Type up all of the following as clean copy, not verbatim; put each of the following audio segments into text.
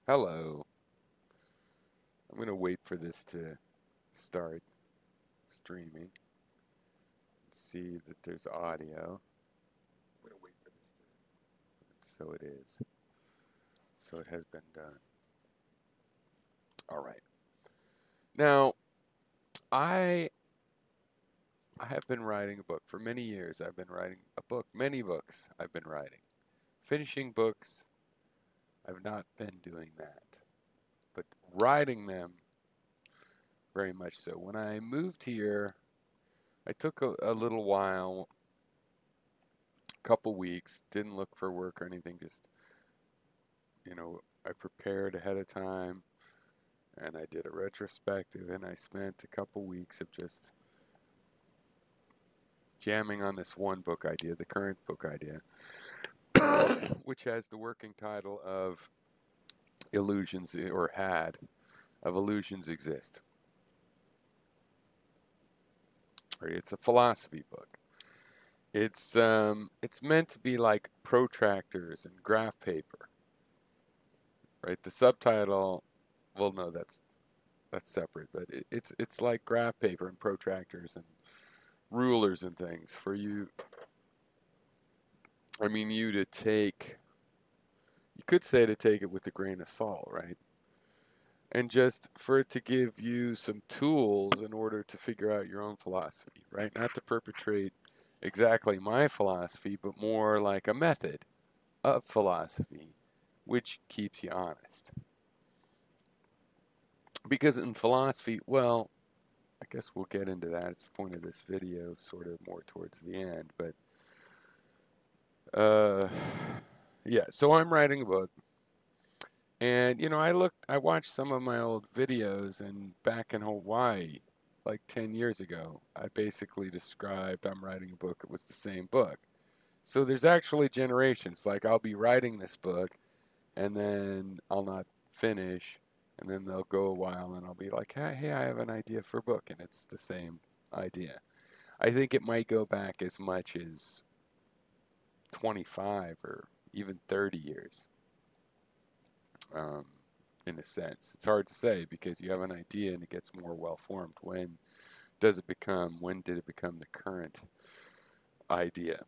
Hello. I'm going to wait for this to start streaming and see that there's audio. I'm going to wait for this to. So it is. So it has been done. All right. Now, I I have been writing a book for many years. I've been writing a book, many books I've been writing. Finishing books, I've not been doing that. But writing them, very much so. When I moved here, I took a little while, a couple weeks, didn't look for work or anything, just I prepared ahead of time and I did a retrospective and I spent a couple weeks of just jamming on this one book idea, the current book idea, which has the working title of Illusions, or had, of Illusions Exist. Right? It's a philosophy book. It's meant to be like protractors and graph paper, right? The subtitle, well, no, that's separate, but it's like graph paper and protractors and rulers and things for you. I mean, you could say to take it with a grain of salt, right? And just for it to give you some tools in order to figure out your own philosophy, right? Not to perpetrate exactly my philosophy, but more like a method of philosophy which keeps you honest. Because in philosophy, well, I guess we'll get into that. It's the point of this video, sort of more towards the end. But uh, yeah, so I'm writing a book, and I watched some of my old videos, and back in Hawaii, like 10 years ago, I basically described I'm writing a book. It was the same book. So there's actually generations. Like I'll be writing this book, and then I'll not finish, and then they'll go a while, and I'll be like, hey, I have an idea for a book, and it's the same idea. I think it might go back as much as 25 or even 30 years, um, in a sense. It's hard to say because you have an idea and it gets more well formed. When did it become the current idea?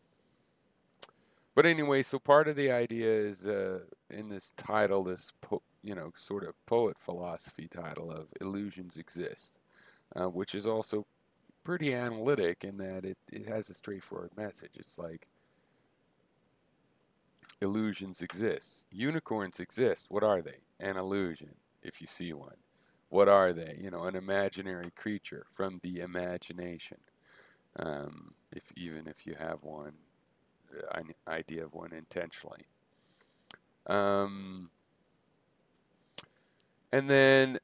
But anyway, so part of the idea is in this title, sort of poet philosophy title of Illusions Exist, which is also pretty analytic in that it has a straightforward message. It's like illusions exist. Unicorns exist. What are they? An illusion, if you see one. What are they? An imaginary creature from the imagination. If you have one, an idea of one intentionally. Um, and then,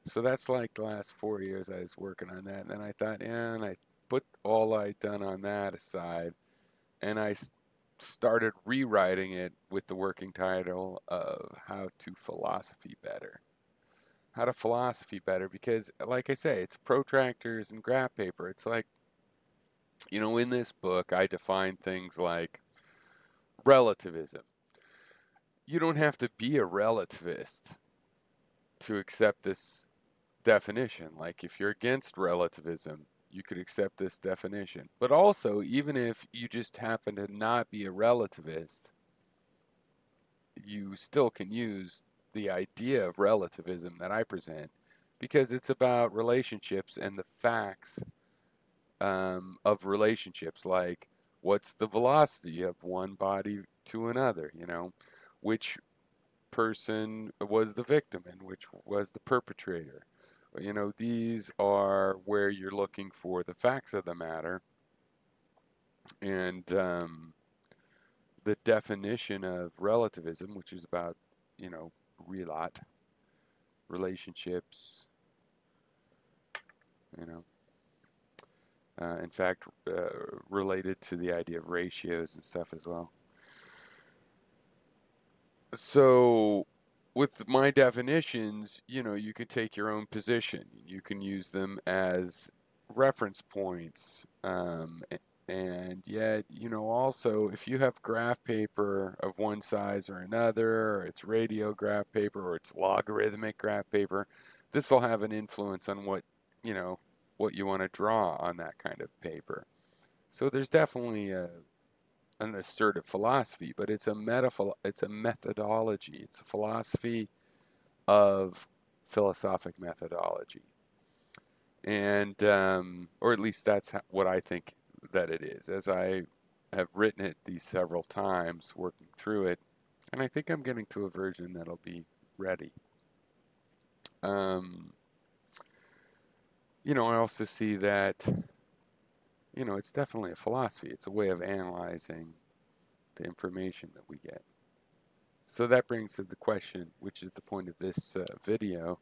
so that's like the last 4 years I was working on that. And then I thought, yeah, and I put all I'd done on that aside, and I started rewriting it with the working title of How to Philosophy Better. How to Philosophy Better, because, like I say, it's protractors and graph paper. It's like, in this book, I define things like relativism. You don't have to be a relativist to accept this definition. Like, if you're against relativism, you could accept this definition. But also, even if you just happen to not be a relativist, you still can use the idea of relativism that I present because it's about relationships and the facts of relationships, like what's the velocity of one body to another, which person was the victim and which was the perpetrator. These are where you're looking for the facts of the matter, and the definition of relativism, which is about, relat, relationships, you know, in fact, related to the idea of ratios and stuff as well. So, with my definitions, you can take your own position. You can use them as reference points, And yet, also, if you have graph paper of one size or another, or it's radiograph paper, or it's logarithmic graph paper, this will have an influence on what you want to draw on that kind of paper. So there's definitely an assertive philosophy, but it's a methodology. It's a philosophy of philosophic methodology. And, or at least that's what I think that it is, as I have written it these several times, working through it, and I think I'm getting to a version that'll be ready. I also see that, it's definitely a philosophy. It's a way of analyzing the information that we get. So that brings to the question, which is the point of this video,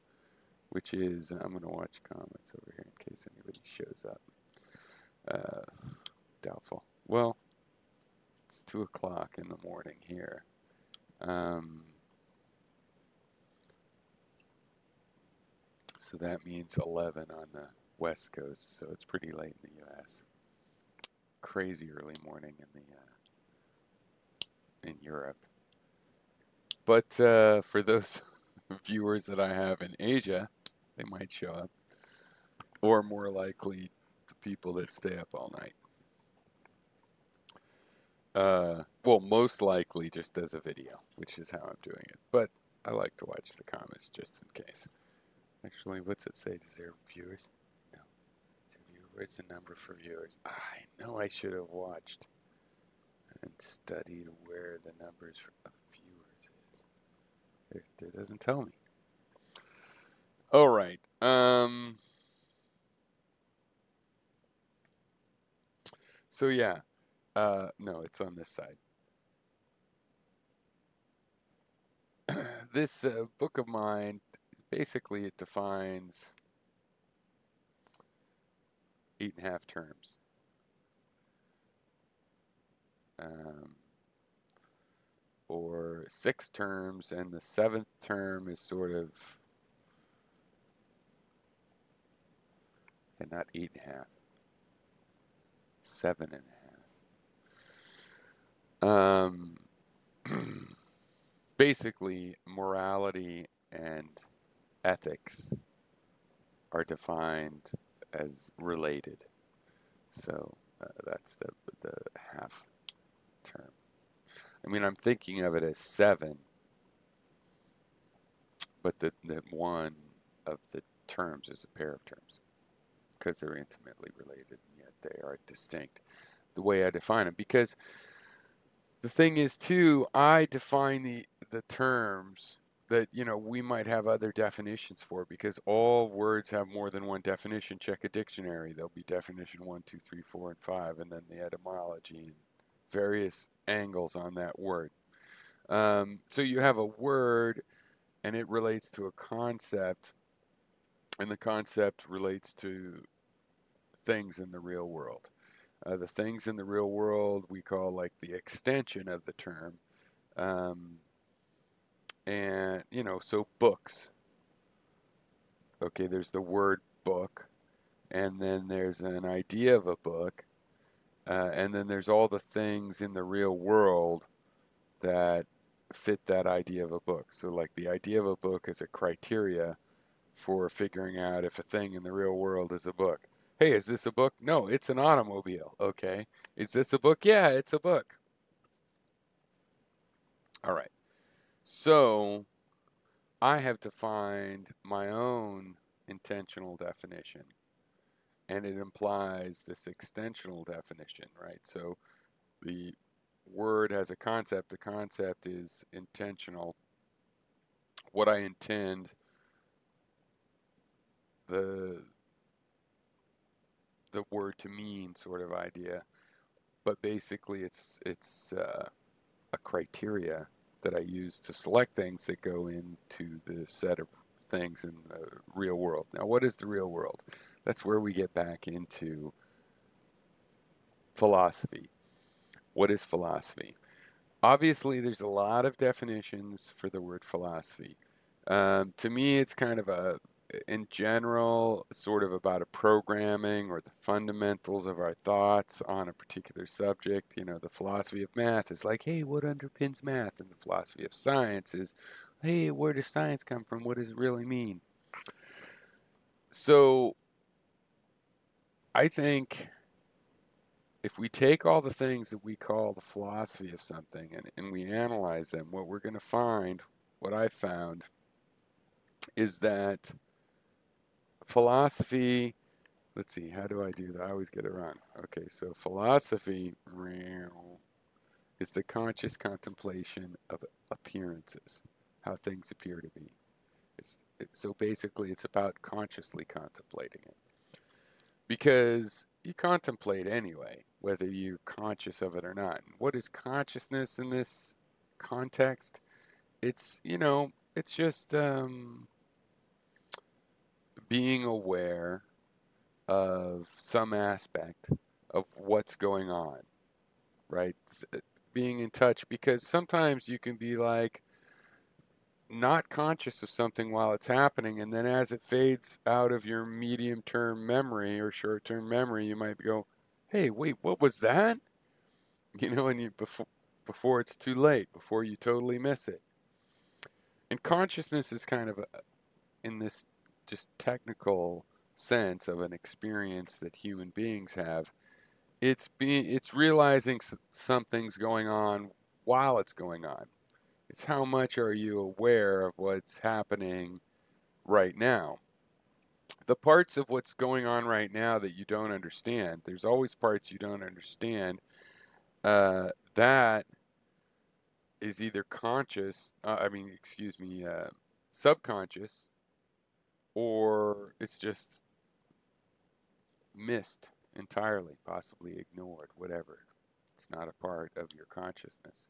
which is, I'm going to watch comments over here in case anybody shows up. Doubtful. Well, it's 2 o'clock in the morning here. So that means 11 on the West Coast, so it's pretty late in the U.S. Crazy early morning in Europe. But for those viewers that I have in Asia, they might show up, or more likely the people that stay up all night. Well, most likely just as a video, which is how I'm doing it. But I like to watch the comments just in case. Actually, what's it say? Is there viewers? No. Where's the number for viewers? I know I should have watched and studied where the numbers of viewers is. It doesn't tell me. All right. So yeah. No, it's on this side. This book of mine, basically it defines 8.5 terms. Or 6 terms, and the 7th term is sort of, and not 8.5, 7.5. Basically, morality and ethics are defined as related. So that's the half term. I mean, I'm thinking of it as 7, but the one of the terms is a pair of terms because they're intimately related, and yet they are distinct the way I define them. Because the thing is, too, I define the terms that, we might have other definitions for, because all words have more than one definition. Check a dictionary. There'll be definition 1, 2, 3, 4, and 5, and then the etymology and various angles on that word. So you have a word, and it relates to a concept, and the concept relates to things in the real world. The things in the real world we call like the extension of the term. And, so books. Okay, there's the word book, and then there's an idea of a book, and then there's all the things in the real world that fit that idea of a book. So like the idea of a book is a criteria for figuring out if a thing in the real world is a book. Hey, is this a book? No, it's an automobile. Okay. Is this a book? Yeah, it's a book. All right. So I have defined my own intentional definition, and it implies this extensional definition, right? So the word has a concept. The concept is intentional. What I intend the word to mean, sort of idea, but basically it's a criteria that I use to select things that go into the set of things in the real world. Now, what is the real world? That's where we get back into philosophy. What is philosophy? Obviously, there's a lot of definitions for the word philosophy. To me, it's kind of a in general, sort of about a programming or the fundamentals of our thoughts on a particular subject. You know, the philosophy of math is like, hey, what underpins math? And the philosophy of science is, hey, where does science come from? What does it really mean? So I think if we take all the things that we call the philosophy of something and we analyze them, what we're going to find, what I found, is that philosophy, let's see, how do I do that? I always get it wrong. Okay, so philosophy is the conscious contemplation of appearances, how things appear to be. So basically, it's about consciously contemplating it. Because you contemplate anyway, whether you're conscious of it or not. What is consciousness in this context? It's, it's just being aware of some aspect of what's going on, right? Being in touch, because sometimes you can be like not conscious of something while it's happening, and then as it fades out of your medium-term memory or short-term memory, you might go, "Hey, wait, what was that?" And before it's too late, before you totally miss it. And consciousness is kind of in this just technical sense of an experience that human beings have. It's realizing something's going on while it's going on. It's how much are you aware of what's happening right now. The parts of what's going on right now that you don't understand, there's always parts you don't understand, that is either subconscious, or it's just missed entirely, possibly ignored, whatever. It's not a part of your consciousness.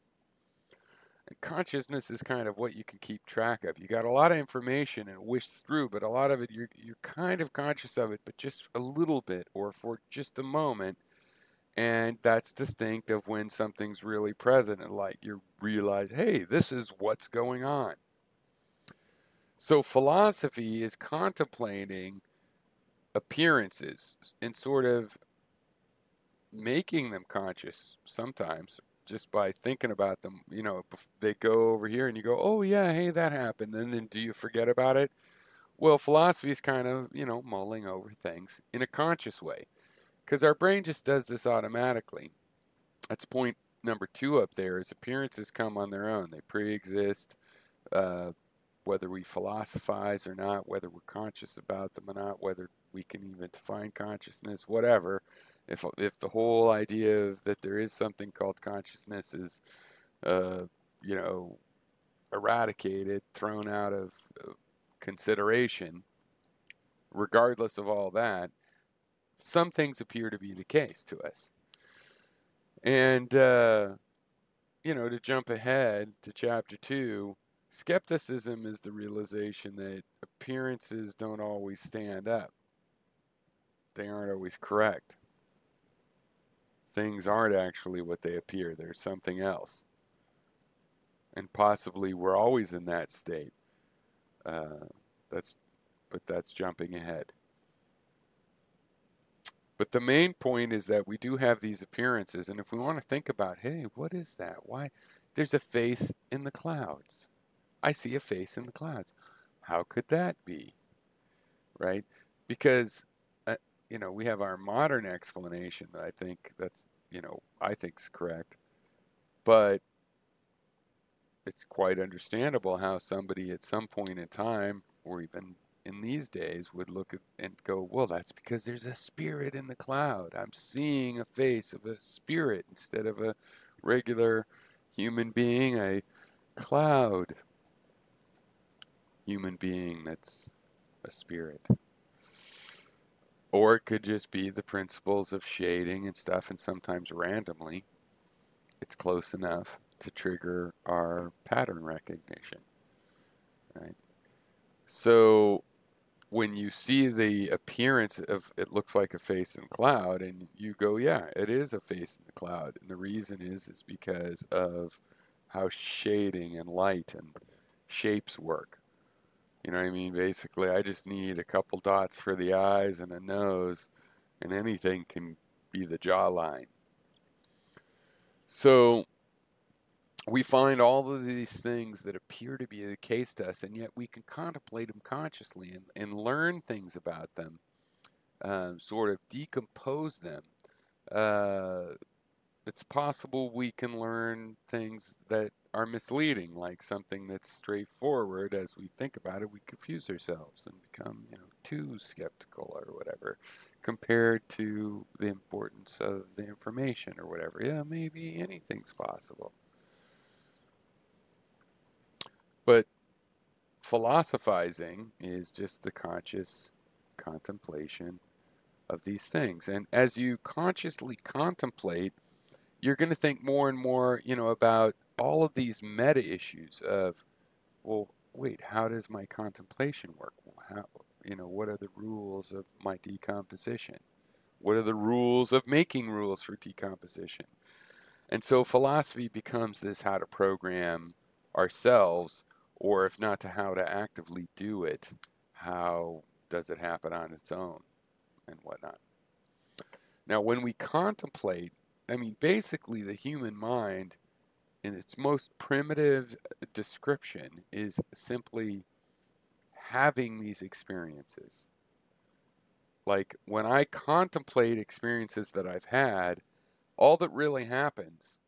And consciousness is kind of what you can keep track of. You got a lot of information and whisk through, but a lot of it you're kind of conscious of it, but just a little bit or for just a moment. And that's distinct of when something's really present and like you realize, hey, this is what's going on. So philosophy is contemplating appearances and sort of making them conscious sometimes just by thinking about them. They go over here and you go, oh yeah, hey, that happened. And then do you forget about it? Well, philosophy is kind of, mulling over things in a conscious way because our brain just does this automatically. That's point number 2 up there is appearances come on their own. They pre-exist, whether we philosophize or not, whether we're conscious about them or not, whether we can even define consciousness, whatever. If the whole idea of that there is something called consciousness is, uh, you know, eradicated, thrown out of consideration, regardless of all that, some things appear to be the case to us. And, to jump ahead to chapter 2, skepticism is the realization that appearances don't always stand up. They aren't always correct. Things aren't actually what they appear. There's something else. And possibly we're always in that state. But that's jumping ahead. But the main point is that we do have these appearances, and if we want to think about, hey, what is that? Why? There's a face in the clouds. I see a face in the clouds. How could that be? Right? Because, we have our modern explanation that I think I think's correct. But it's quite understandable how somebody at some point in time, or even in these days, would look at and go, well, that's because there's a spirit in the cloud. I'm seeing a face of a spirit instead of a regular human being, a cloud human being that's a spirit. Or it could just be the principles of shading and stuff, and sometimes randomly it's close enough to trigger our pattern recognition, right? So when you see the appearance of it looks like a face in the cloud and you go, yeah, it is a face in the cloud. And the reason is because of how shading and light and shapes work. You know what I mean? Basically, I just need a couple dots for the eyes and a nose, and anything can be the jawline. So we find all of these things that appear to be the case to us, and yet we can contemplate them consciously and learn things about them, sort of decompose them. Uh, it's possible we can learn things that are misleading, like something that's straightforward. As we think about it, we confuse ourselves and become, too skeptical or whatever, compared to the importance of the information or whatever. Yeah, maybe anything's possible. But philosophizing is just the conscious contemplation of these things. And as you consciously contemplate, you're going to think more and more, about all of these meta issues of, well, wait, how does my contemplation work? How, what are the rules of my decomposition? What are the rules of making rules for decomposition? And so philosophy becomes this how to program ourselves, or if not to how to actively do it, how does it happen on its own and whatnot. Now, when we contemplate, I mean, basically the human mind in its most primitive description is simply having these experiences. Like when I contemplate experiences that I've had, all that really happens,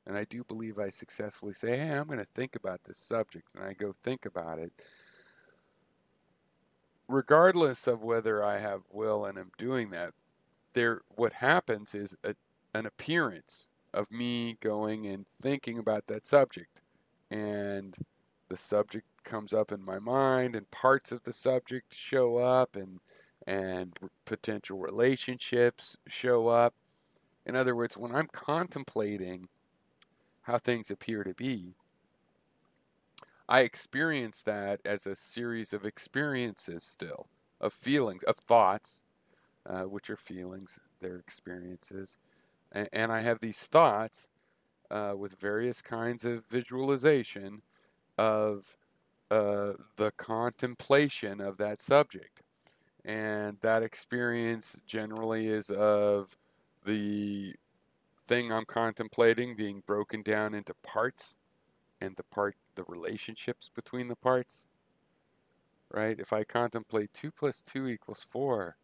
and I do believe I successfully say, hey, I'm going to think about this subject, and I go think about it, regardless of whether I have will and am doing that, what happens is an appearance of me going and thinking about that subject. And the subject comes up in my mind, and parts of the subject show up, and potential relationships show up. In other words, when I'm contemplating how things appear to be, I experience that as a series of experiences still, of feelings, of thoughts, which are feelings, they're experiences. And I have these thoughts with various kinds of visualization of the contemplation of that subject. And that experience generally is of the thing I'm contemplating being broken down into parts, and the relationships between the parts, right? If I contemplate 2 plus 2 equals 4,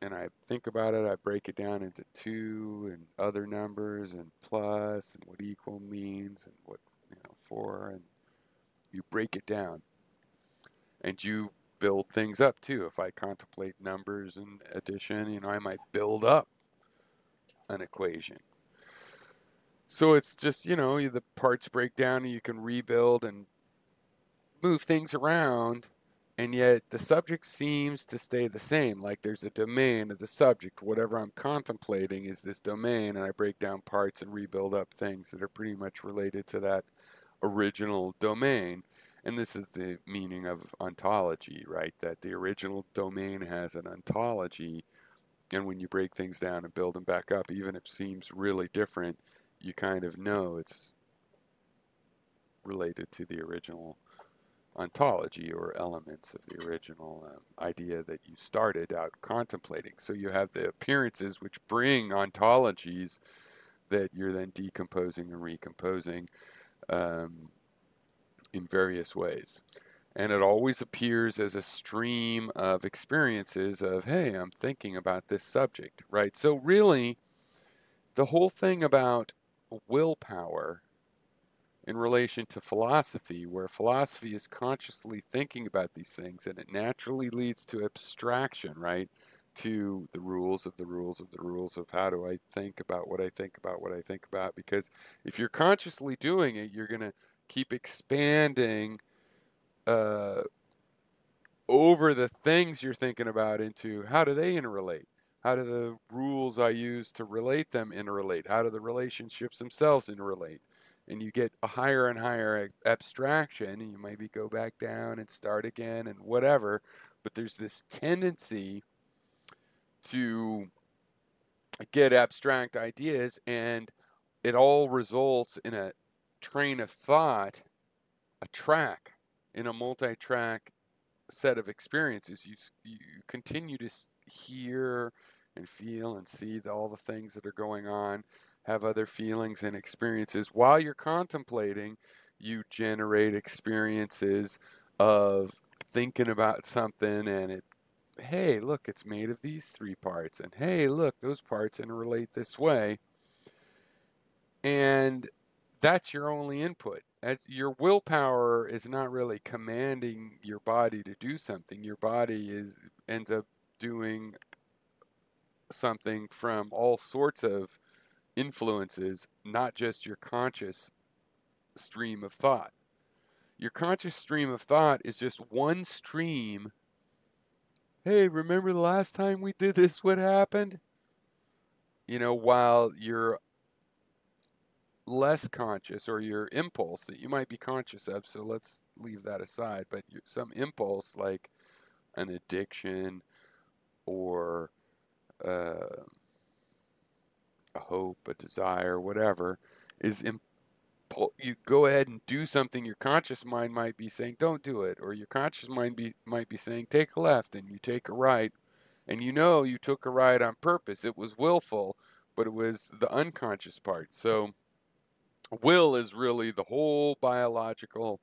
and I think about it, I break it down into 2 and other numbers and plus and what equal means and what, 4, and you break it down. And you build things up too. If I contemplate numbers and addition, I might build up an equation. So it's just, the parts break down and you can rebuild and move things around, and yet the subject seems to stay the same. Like there's a domain of the subject. Whatever I'm contemplating is this domain, and I break down parts and rebuild up things that are pretty much related to that original domain. And this is the meaning of ontology, right? That the original domain has an ontology, and when you break things down and build them back up, even if it seems really different, you kind of know it's related to the original ontology or elements of the original idea that you started out contemplating. So you have the appearances which bring ontologies that you're then decomposing and recomposing in various ways. And it always appears as a stream of experiences of, hey, I'm thinking about this subject, right? So really, the whole thing about willpower in relation to philosophy, where philosophy is consciously thinking about these things, and it naturally leads to abstraction, right? To the rules of the rules of the rules of how do I think about what I think about what I think about. Because if you're consciously doing it, you're going to keep expanding over the things you're thinking about into how do they interrelate? How do the rules I use to relate them interrelate? How do the relationships themselves interrelate? And you get a higher and higher abstraction, and you maybe go back down and start again and whatever. But there's this tendency to get abstract ideas, and it all results in a train of thought, a track in a multi-track set of experiences. You continue to hear and feel and see all the things that are going on, have other feelings and experiences. While you're contemplating, you generate experiences of thinking about something, and hey, look, it's made of these three parts, and hey, look, those parts interrelate this way. And that's your only input. As your willpower is not really commanding your body to do something. Your body ends up doing something from all sorts of influences, not just your conscious stream of thought. Your conscious stream of thought is just one stream. Hey, remember the last time we did this? What happened? While your less conscious, or your impulse that you might be conscious of, so let's leave that aside, but some impulse like an addiction or uh, a hope, a desire, whatever, is you go ahead and do something your conscious mind might be saying don't do it, or your conscious mind might be saying take a left, and you take a right, and you took a right on purpose. It was willful, but it was the unconscious part. So will is really the whole biological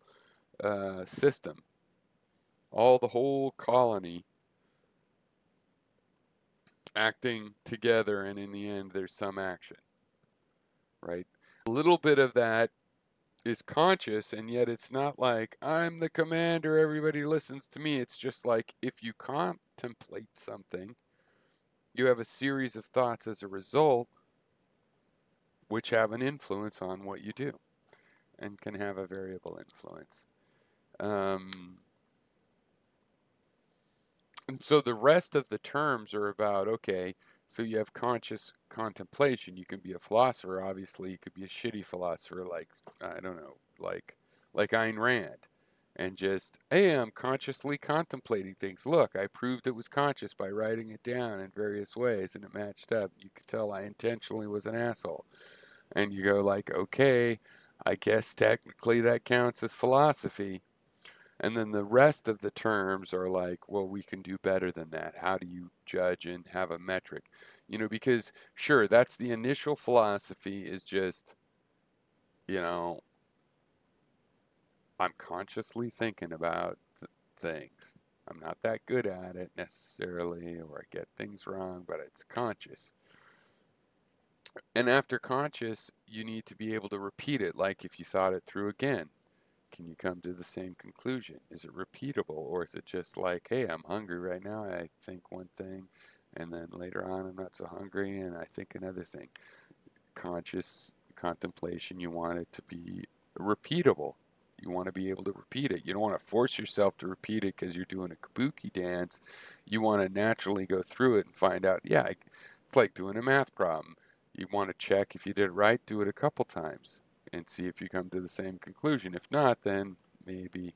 system, the whole colony acting together, and in the end, there's some action, right? A little bit of that is conscious, and yet it's not like I'm the commander, everybody listens to me. It's just like if you contemplate something, you have a series of thoughts as a result, which have an influence on what you do and can have a variable influence. And so the rest of the terms are about, okay, so you have conscious contemplation. You can be a philosopher, obviously. You could be a shitty philosopher, like, I don't know, like Ayn Rand. And just, hey, I'm consciously contemplating things. Look, I proved it was conscious by writing it down in various ways, and it matched up. You could tell I intentionally was an asshole. And you go like, okay, I guess technically that counts as philosophy. And then the rest of the terms are like, well, we can do better than that. How do you judge and have a metric? Because sure, that's the initial philosophy, is just, you know, I'm consciously thinking about things. I'm not that good at it necessarily, or I get things wrong, but it's conscious. And after conscious, you need to be able to repeat it, like if you thought it through again. Can you come to the same conclusion? Is it repeatable, or is it just like, hey, I'm hungry right now, I think one thing, and then later on I'm not so hungry and I think another thing? Conscious contemplation, you want it to be repeatable. You want to be able to repeat it. You don't want to force yourself to repeat it because you're doing a kabuki dance. You want to naturally go through it and find out, yeah, it's like doing a math problem. You want to check if you did it right, do it a couple times and see if you come to the same conclusion. If not, then maybe,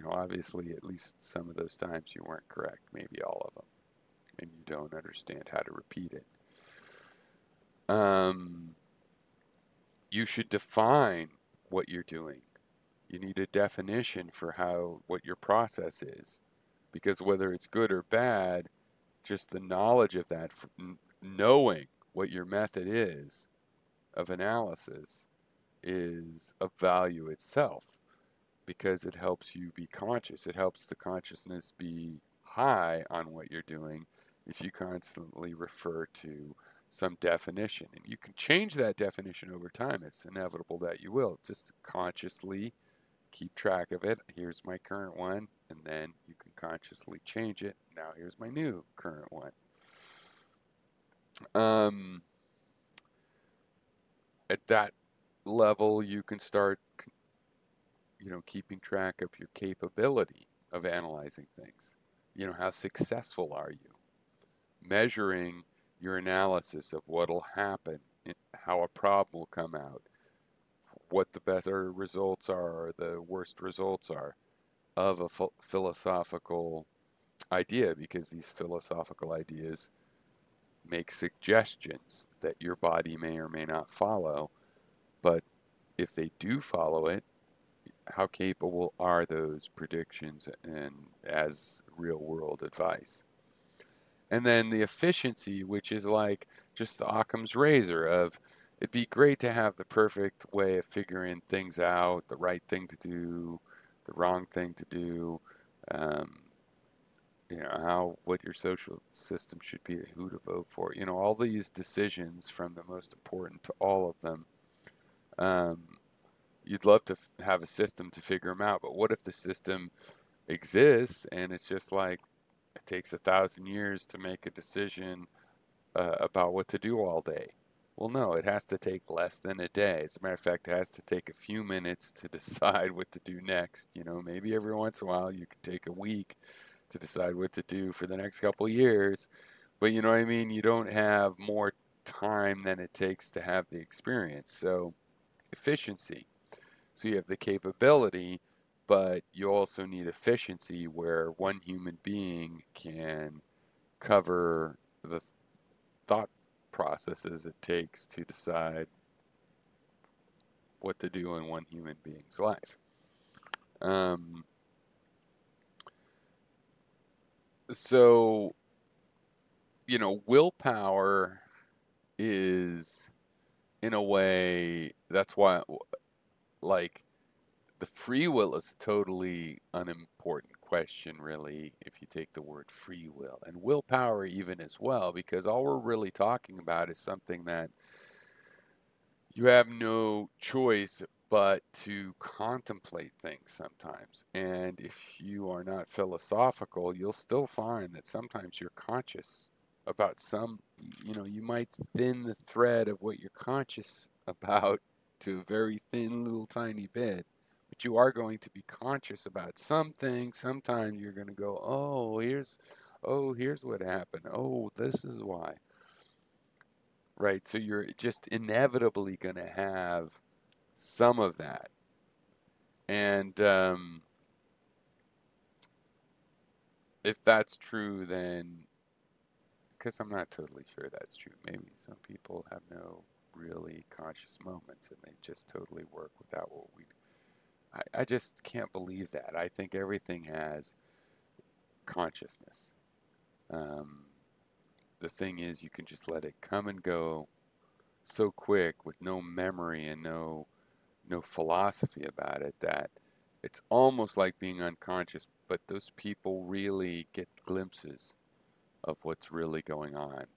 obviously at least some of those times you weren't correct, maybe all of them, and you don't understand how to repeat it. You should define what you're doing. You need a definition for what your process is, because whether it's good or bad, just the knowledge of that, knowing what your method is of analysis, is of value itself, because it helps you be conscious. It helps the consciousness be high on what you're doing if you constantly refer to some definition. And you can change that definition over time. It's inevitable that you will. Just consciously keep track of it. Here's my current one, and then you can consciously change it. Now here's my new current one. At that level, you can start keeping track of your capability of analyzing things. How successful are you? Measuring your analysis of what'll happen, how a problem will come out, what the better results are or the worst results are of a philosophical idea, because these philosophical ideas make suggestions that your body may or may not follow. But if they do follow it, how capable are those predictions and as real world advice? And then the efficiency, which is like just the Occam's razor of it'd be great to have the perfect way of figuring things out, the right thing to do, the wrong thing to do, um, what your social system should be, who to vote for, all these decisions from the most important to all of them. Um, you'd love to have a system to figure them out, but what if the system exists and it's just like it takes 1,000 years to make a decision about what to do all day? Well, no, it has to take less than a day. As a matter of fact, it has to take a few minutes to decide what to do next. Maybe every once in a while you could take a week to decide what to do for the next couple of years. But you know what I mean? You don't have more time than it takes to have the experience. So, efficiency. So, you have the capability, but you also need efficiency where one human being can cover the thought processes it takes to decide what to do in one human being's life. Um, so, willpower is, in a way, that's why, like, the free will is a totally unimportant question, really, if you take the word free will. And willpower, even as well, because all we're really talking about is something that you have no choice but to contemplate things sometimes. And if you are not philosophical, you'll still find that sometimes you're conscious about you might thin the thread of what you're conscious about to a very thin little tiny bit. But you are going to be conscious about something. Sometimes you're going to go, here's what happened. Oh, this is why. Right, so you're just inevitably going to have some of that. And if that's true, then, because I'm not totally sure that's true, maybe some people have no really conscious moments and they just totally work without what we. I just can't believe that. I think everything has consciousness. Um, the thing is, you can just let it come and go so quick with no memory and no philosophy about it, that it's almost like being unconscious, but those people really get glimpses of what's really going on,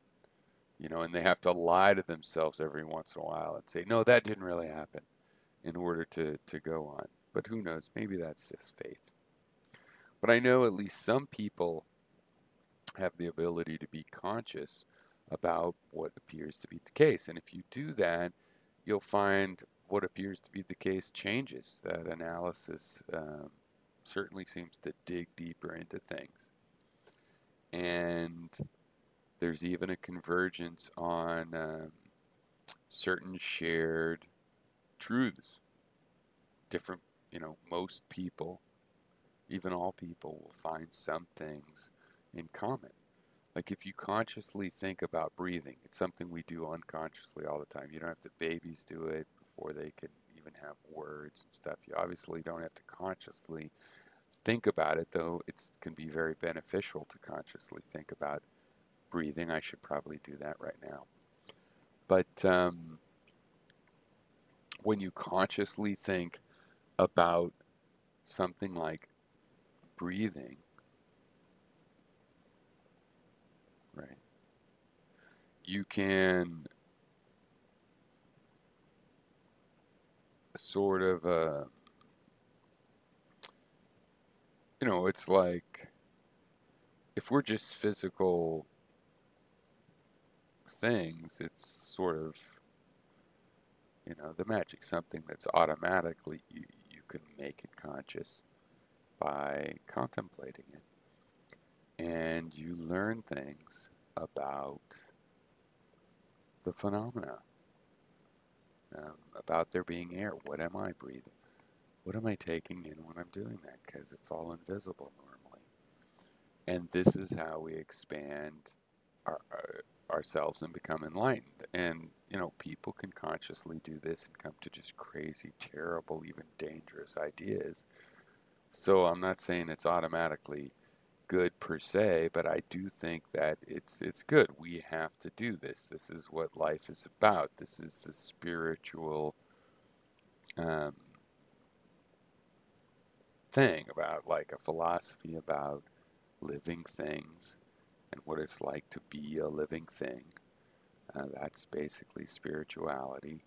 and they have to lie to themselves every once in a while and say, no, that didn't really happen, in order to go on. But who knows? Maybe that's just faith. But I know at least some people have the ability to be conscious about what appears to be the case. And if you do that, you'll find what appears to be the case changes. That analysis certainly seems to dig deeper into things. And there's even a convergence on certain shared truths. Different, most people, even all people, will find some things in common. Like if you consciously think about breathing, it's something we do unconsciously all the time. You don't have to, babies do it before they can even have words and stuff. You obviously don't have to consciously think about it, though it can be very beneficial to consciously think about breathing. I should probably do that right now. But when you consciously think about something like breathing, right, you can sort of, it's like if we're just physical things, it's sort of, the magic, something that's automatically, you can make it conscious by contemplating it. And you learn things about the phenomena, about there being air. What am I breathing? What am I taking in when I'm doing that? Because it's all invisible normally. And this is how we expand ourselves and become enlightened. And people can consciously do this and come to just crazy, terrible, even dangerous ideas. So I'm not saying it's automatically good per se, but I do think that it's good. We have to do this. This is what life is about. This is the spiritual um, thing about, like, a philosophy about living things and what it's like to be a living thing. That's basically spirituality,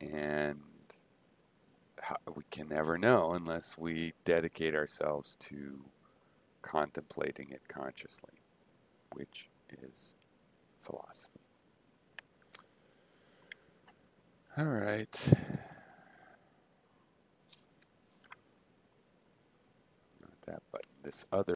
and we can never know unless we dedicate ourselves to contemplating it consciously, which is philosophy. All right. Not that button, this other